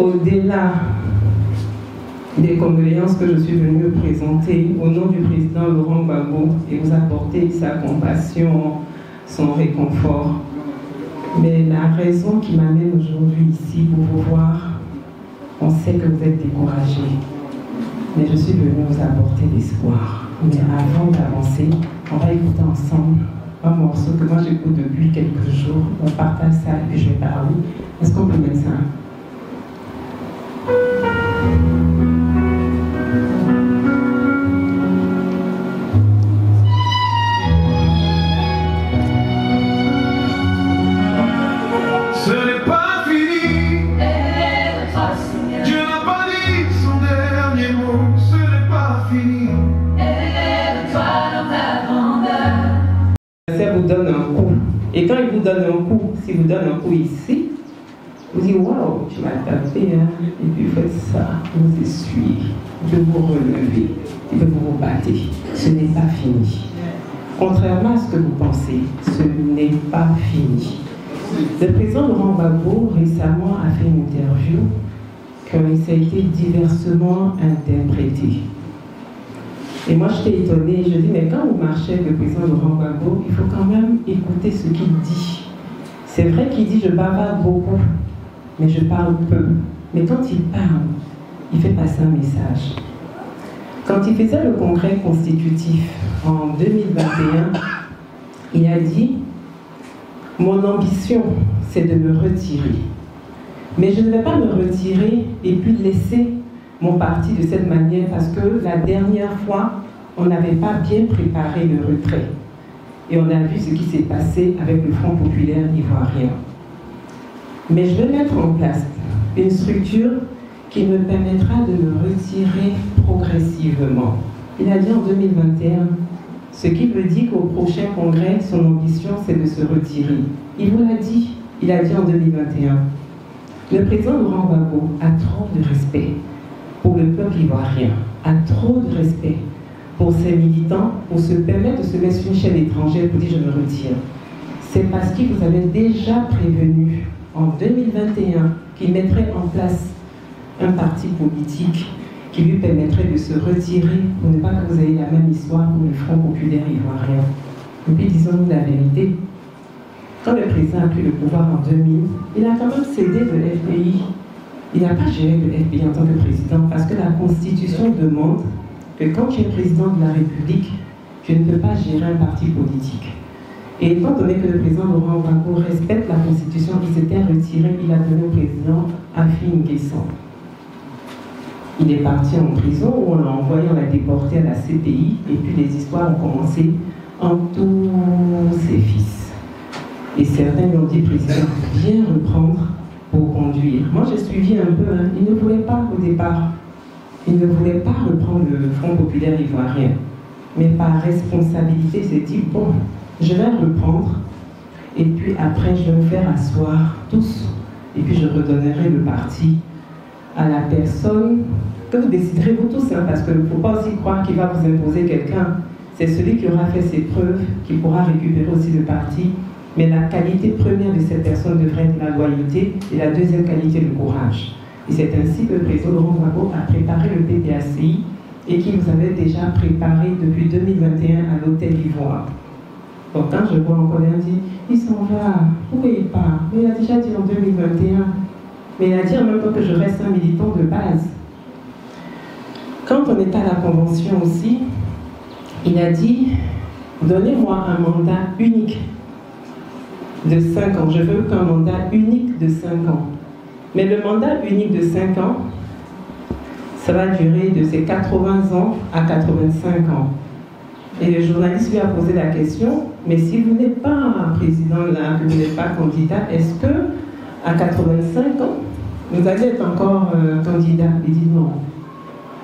au-delà des condoléances que je suis venue présenter au nom du président Laurent Gbagbo et vous apporter sa compassion, son réconfort. Mais la raison qui m'amène aujourd'hui ici pour vous voir, on sait que vous êtes découragés, mais je suis venue vous apporter l'espoir. Mais avant d'avancer, on va écouter ensemble un morceau que moi j'écoute depuis quelques jours. On partage ça et puis je vais parler. Est-ce qu'on peut mettre ça? Vous donne un coup. Et quand il vous donne un coup, s'il vous donne un coup ici, vous dites waouh, tu m'as tapé, hein? Et puis vous faites ça, vous essuyez, de vous relever, et de vous battre. Ce n'est pas fini. Contrairement à ce que vous pensez, ce n'est pas fini. Le président Laurent Gbagbo récemment a fait une interview qui a été diversement interprétée. Et moi, j'étais étonnée, je dis, mais quand vous marchez avec le président Laurent Gbagbo, il faut quand même écouter ce qu'il dit. C'est vrai qu'il dit, je bavarde beaucoup, mais je parle peu. Mais quand il parle, il fait passer un message. Quand il faisait le congrès constitutif en 2021, il a dit, mon ambition, c'est de me retirer. Mais je ne vais pas me retirer et puis laisser mon parti de cette manière parce que la dernière fois, on n'avait pas bien préparé le retrait. Et on a vu ce qui s'est passé avec le Front populaire ivoirien. Mais je vais mettre en place une structure qui me permettra de me retirer progressivement. Il a dit en 2021, ce qui veut dire qu'au prochain congrès, son ambition, c'est de se retirer. Il vous l'a dit, il a dit en 2021. Le président Laurent Gbagbo a trop de respect pour le peuple ivoirien, a trop de respect pour ses militants, pour se permettre de se mettre sur une chaîne étrangère pour dire je me retire. C'est parce qu'il vous avait déjà prévenu en 2021 qu'il mettrait en place un parti politique qui lui permettrait de se retirer pour ne pas que vous ayez la même histoire pour le Front populaire ivoirien. Et puis disons-nous la vérité, quand le président a pris le pouvoir en 2000, il a quand même cédé de l'FPI. Il n'a pas géré le FPI en tant que président parce que la Constitution demande que quand tu es président de la République, tu ne peux pas gérer un parti politique. Et étant donné que le président Laurent Gbagbo respecte la Constitution, il s'était retiré, il a donné au président Affi N'Guessan. Il est parti en prison où on l'a envoyé, on l'a déporté à la CPI et puis les histoires ont commencé en tous ses fils. Et certains lui ont dit, président, viens reprendre pour conduire. Moi, j'ai suivi un peu, hein. Il ne voulait pas au départ. Il ne voulait pas reprendre le Front populaire ivoirien. Mais par responsabilité, il s'est dit, bon, je vais reprendre et puis après, je vais me faire asseoir tous et puis je redonnerai le parti à la personne que vous déciderez vous tous, hein, parce qu'il ne faut pas aussi croire qu'il va vous imposer quelqu'un. C'est celui qui aura fait ses preuves qui pourra récupérer aussi le parti. Mais la qualité première de cette personne devrait être la loyauté et la deuxième qualité, le courage. Et c'est ainsi que le président Laurent Gbagbo a préparé le PPACI et qui vous avait déjà préparé depuis 2021 à l'Hôtel Ivoire. Donc quand je vois encore un dit, il s'en va, pourquoi il part? Mais il a déjà dit en 2021. Mais il a dit en même temps que je reste un militant de base. Quand on est à la convention aussi, il a dit, donnez-moi un mandat unique de 5 ans. Je veux qu'un mandat unique de 5 ans. Mais le mandat unique de 5 ans, ça va durer de ses 80 ans à 85 ans. Et le journaliste lui a posé la question, mais si vous n'êtes pas président là, que vous n'êtes pas candidat, est-ce que à 85 ans, vous allez être encore candidat? Il dit non.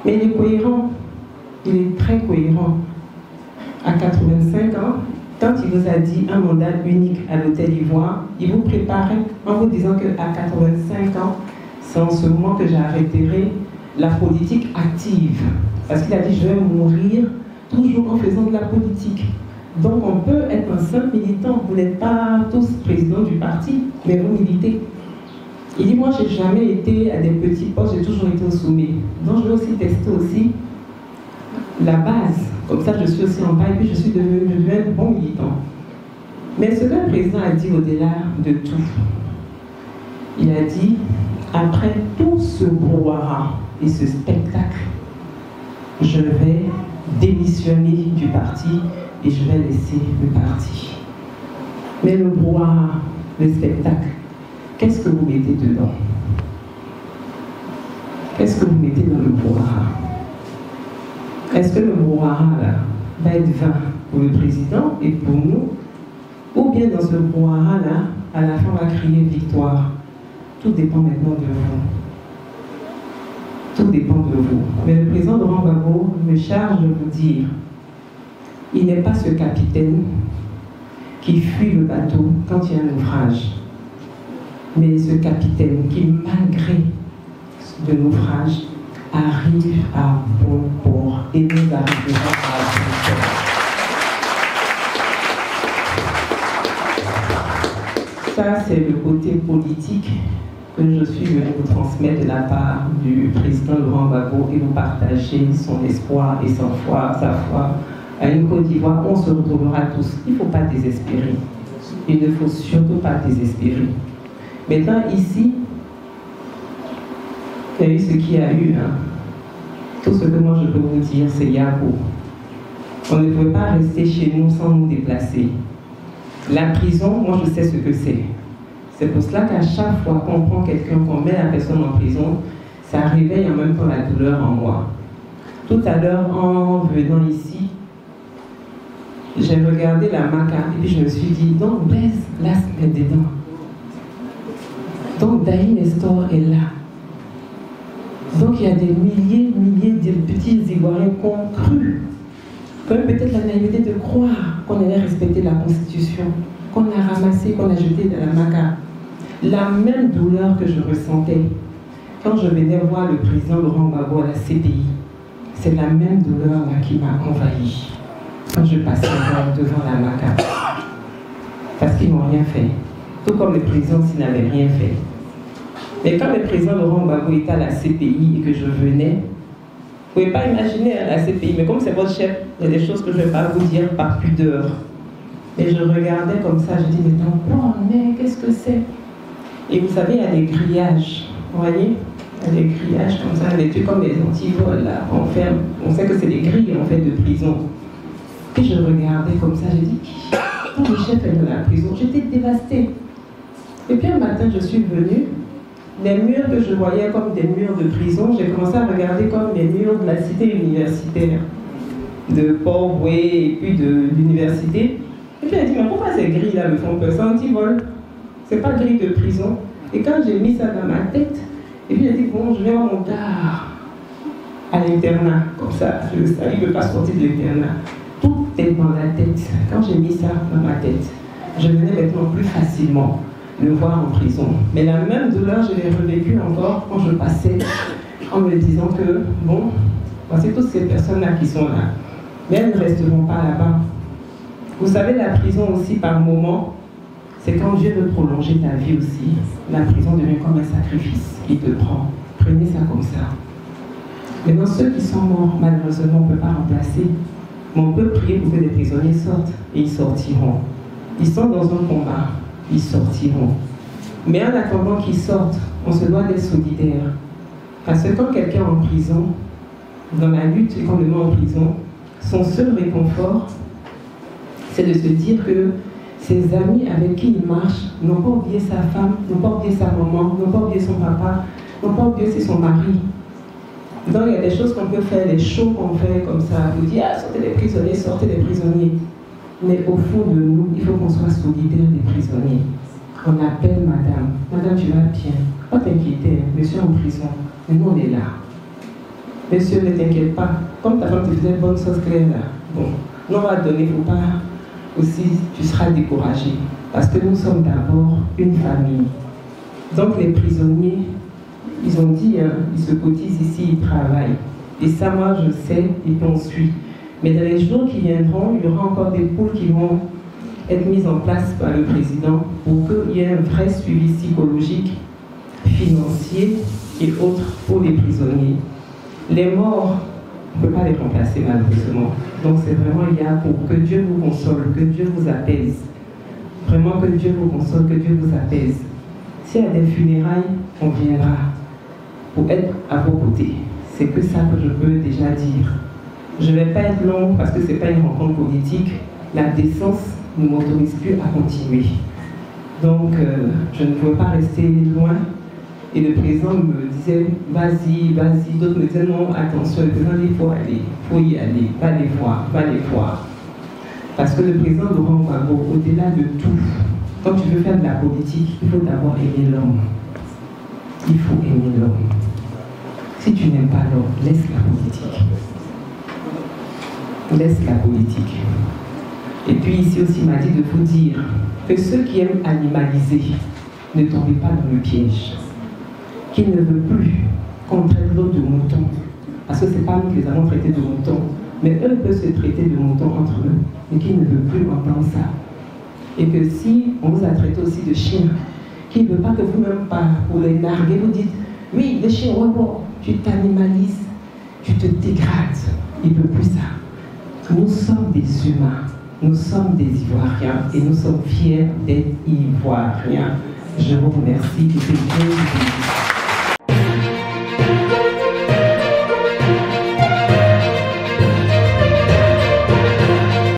Mais il est cohérent. Il est très cohérent. À 85 ans, quand il vous a dit un mandat unique à l'Hôtel Ivoire, il vous préparait en vous disant qu'à 85 ans, c'est en ce moment que j'arrêterai la politique active. Parce qu'il a dit, je vais mourir toujours en faisant de la politique. Donc on peut être un simple militant. Vous n'êtes pas tous président du parti, mais vous militez. Il dit, moi, j'ai jamais été à des petits postes, j'ai toujours été au sommet. Donc, je vais aussi tester aussi la base. Comme ça, je suis aussi en bas et puis je suis devenu un bon militant. Mais ce que le président a dit au-delà de tout, il a dit, après tout ce brouhaha et ce spectacle, je vais démissionner du parti et je vais laisser le parti. Mais le brouhaha, le spectacle, qu'est-ce que vous mettez dedans? Qu'est-ce que vous mettez dans le brouhaha? Est-ce que le brouhaha va être vain pour le président et pour nous? Ou bien dans ce brouhaha-là, à la fin, on va crier victoire? Tout dépend maintenant de vous. Tout dépend de vous. Mais le président Laurent Gbagbo me charge de vous dire, il n'est pas ce capitaine qui fuit le bateau quand il y a un naufrage, mais ce capitaine qui, malgré le naufrage, arrive à bon port et nous arriverons à bon port. Ça, c'est le côté politique que je suis venu vous transmettre de la part du président Laurent Gbagbo et vous partager son espoir et sa foi à une Côte d'Ivoire. On se retrouvera tous. Il ne faut pas désespérer. Il ne faut surtout pas désespérer. Maintenant, ici, il y a eu ce qu'il y a eu. Tout ce que moi je peux vous dire, c'est Yako. On ne pouvait pas rester chez nous sans nous déplacer. La prison, moi je sais ce que c'est. C'est pour cela qu'à chaque fois qu'on prend quelqu'un, qu'on met la personne en prison, ça réveille en même temps la douleur en moi. Tout à l'heure, en venant ici, j'ai regardé la maca et puis je me suis dit, donc Blaise là se met dedans. Donc Daï Nestor est là. Donc il y a des milliers de petits Ivoiriens qui ont cru, qui ont peut-être la naïveté de croire qu'on allait respecter la Constitution, qu'on a ramassé, qu'on a jeté dans la maca. La même douleur que je ressentais quand je venais voir le président Laurent Gbagbo à la CPI, c'est la même douleur là qui m'a envahi quand je passais devant la maca. Parce qu'ils n'ont rien fait. Tout comme le président s'il n'avait rien fait. Mais quand le président Laurent Gbagbo était à la CPI et que je venais, vous ne pouvez pas imaginer à la CPI, mais comme c'est votre chef, il y a des choses que je ne vais pas vous dire par pudeur. Et je regardais comme ça, je dis, mais tampons, mais qu'est-ce que c'est? Et vous savez, il y a des grillages, vous voyez? Il y a des grillages comme ça, des trucs comme des antivols, là, on ferme. On sait que c'est des grilles, en fait, de prison. Et je regardais comme ça, j'ai dit, quand le chef est dans la prison, j'étais dévastée. Et puis un matin, je suis venue, les murs que je voyais comme des murs de prison, j'ai commencé à regarder comme des murs de la cité universitaire, de Port-Boué et puis de l'université. Et puis elle dit, mais pourquoi ces grilles-là me font peur? C'est anti-vol. C'est pas grille de prison. Et quand j'ai mis ça dans ma tête, et puis j'ai dit, bon, je vais en montar à l'internat, comme ça, il ne peut pas sortir de l'internat. Tout est dans la tête. Quand j'ai mis ça dans ma tête, je venais maintenant plus facilement le voir en prison. Mais la même douleur, je l'ai revécue encore quand je passais, en me disant que, bon, voici toutes ces personnes-là qui sont là. Mais elles ne resteront pas là-bas. Vous savez, la prison aussi, par moment, c'est quand Dieu veut prolonger ta vie aussi. La prison devient comme un sacrifice. Il te prend. Prenez ça comme ça. Maintenant, ceux qui sont morts, malheureusement, on ne peut pas remplacer. Mais on peut prier pour que les prisonniers sortent. Et ils sortiront. Ils sont dans un combat. Ils sortiront. Mais en attendant qu'ils sortent, on se doit d'être solidaire. Parce que quand quelqu'un est en prison, dans la lutte et qu'on le met en prison, son seul réconfort, c'est de se dire que ses amis avec qui il marche n'ont pas oublié sa femme, n'ont pas oublié sa maman, n'ont pas oublié son papa, n'ont pas oublié aussi son mari. Donc il y a des choses qu'on peut faire, des shows qu'on fait comme ça, vous dire, ah, sortez les prisonniers, sortez les prisonniers. Mais au fond de nous, il faut qu'on soit solidaire des prisonniers. On appelle madame, madame tu vas bien, pas t'inquiéter, monsieur est en prison, mais nous on est là. Monsieur, ne t'inquiète pas, comme ta femme te faisait bonne sauce claire là, bon, nous on va te donner, il ne faut pas aussi, tu seras découragé, parce que nous sommes d'abord une famille. Donc les prisonniers, ils ont dit, hein, ils se cotisent ici, ils travaillent. Et ça, moi, je sais, et puis on suit. Mais dans les jours qui viendront, il y aura encore des poules qui vont être mises en place par le président pour qu'il y ait un vrai suivi psychologique, financiers et autres pour les prisonniers. Les morts, on ne peut pas les remplacer malheureusement. Donc c'est vraiment il y a pour que Dieu vous console, que Dieu vous apaise. Vraiment que Dieu vous console, que Dieu vous apaise. S'il y a des funérailles, on viendra pour être à vos côtés. C'est que ça que je peux déjà dire. Je ne vais pas être long parce que ce n'est pas une rencontre politique. La décence ne m'autorise plus à continuer. Donc, je ne veux pas rester loin. Et le président me disait, vas-y, vas-y. D'autres me disaient, non, attention, le président dit, il faut aller, il faut y aller, va les voir, va les voir. Parce que le président Laurent Gbagbo, au-delà de tout, quand tu veux faire de la politique, il faut d'abord aimer l'homme. Il faut aimer l'homme. Si tu n'aimes pas l'homme, laisse la politique. Laisse la politique. Et puis ici aussi, il m'a dit de vous dire que ceux qui aiment animaliser, ne tombez pas dans le piège. Qu'ils ne veulent plus qu'on traite l'autre de mouton. Parce que ce n'est pas nous qui les avons traités de moutons. Mais eux peuvent se traiter de moutons entre eux. Mais qu'ils ne veulent plus entendre ça. Et que si on vous a traité aussi de chiens, qu'ils ne veulent pas que vous-même, pour les narguer, vous dites, oui, les chiens, tu t'animalises, tu te dégrades. Il ne veut plus ça. Nous sommes des humains. Nous sommes des Ivoiriens et nous sommes fiers d'être Ivoiriens. Je vous remercie et que Dieu vous bénisse.